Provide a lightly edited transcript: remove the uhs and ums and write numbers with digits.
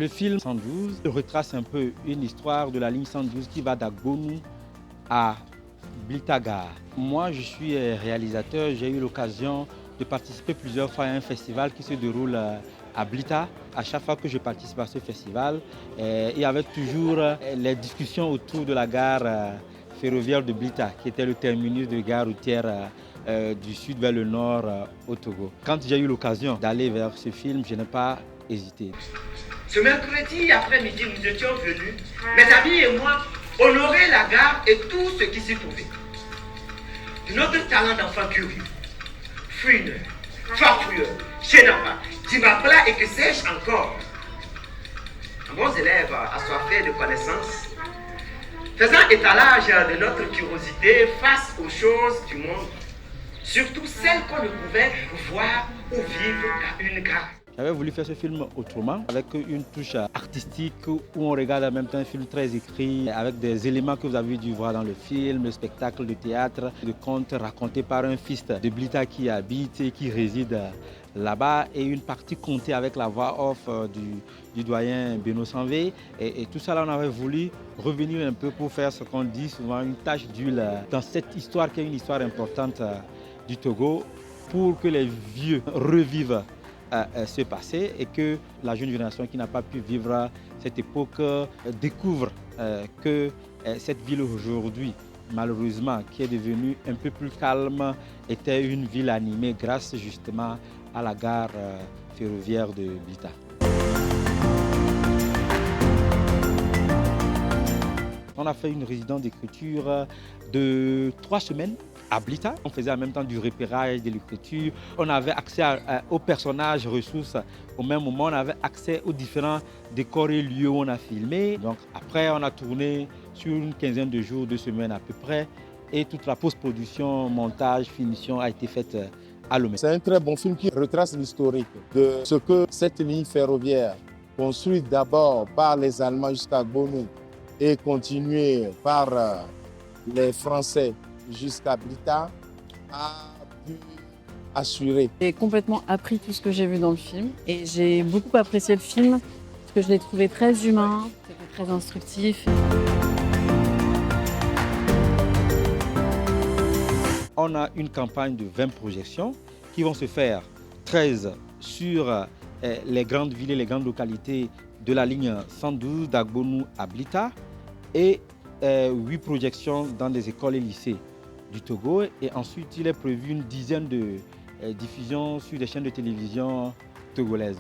Le film 112 retrace un peu une histoire de la ligne 112 qui va d'Agbonu à Blitagar. Moi, je suis réalisateur. J'ai eu l'occasion de participer plusieurs fois à un festival qui se déroule à Blita. À chaque fois que je participe à ce festival, il y avait toujours les discussions autour de la gare ferroviaire de Blita, qui était le terminus de gare routière du sud vers le nord au Togo. Quand j'ai eu l'occasion d'aller vers ce film, je n'ai pas hésité. Ce mercredi après-midi, nous étions venus, mes amis et moi, honorer la gare et tout ce qui s'y trouvait. De notre talent d'enfant curieux, fouineur, farfouilleur, chénapa, dimapla et que sais-je encore. Un bon élève assoiffé de connaissances, faisant étalage de notre curiosité face aux choses du monde, surtout celles qu'on ne pouvait voir ou vivre qu'à une gare. J'avais voulu faire ce film autrement, avec une touche artistique où on regarde en même temps un film très écrit, avec des éléments que vous avez dû voir dans le film, le spectacle de théâtre, de contes racontés par un fils de Blita qui habite et qui réside là-bas, et une partie contée avec la voix off du doyen Beno Sanvé. Et tout ça, là, on avait voulu revenir un peu pour faire ce qu'on dit souvent, une tache d'huile dans cette histoire qui est une histoire importante du Togo, pour que les vieux revivent ce passé et que la jeune génération qui n'a pas pu vivre cette époque découvre que cette ville aujourd'hui, malheureusement, qui est devenue un peu plus calme, était une ville animée grâce justement à la gare ferroviaire de Blita. On a fait une résidence d'écriture de 3 semaines à Blita. On faisait en même temps du repérage de l'écriture. On avait accès aux personnages, ressources. Au même moment, on avait accès aux différents décors et lieux où on a filmé. Donc après, on a tourné sur une quinzaine de jours, 2 semaines à peu près. Et toute la post-production, montage, finition a été faite à Lomé. C'est un très bon film qui retrace l'historique de ce que cette ligne ferroviaire, construite d'abord par les Allemands jusqu'à Gbonu et continuée par les Français jusqu'à Blita, a pu assurer. J'ai complètement appris tout ce que j'ai vu dans le film et j'ai beaucoup apprécié le film parce que je l'ai trouvé très humain, c'était très instructif. On a une campagne de 20 projections qui vont se faire 13 sur les grandes villes et les grandes localités de la ligne 112 d'Agbonu à Blita et 8 projections dans des écoles et lycées du Togo. Et ensuite, il est prévu une dizaine de diffusions sur des chaînes de télévision togolaises.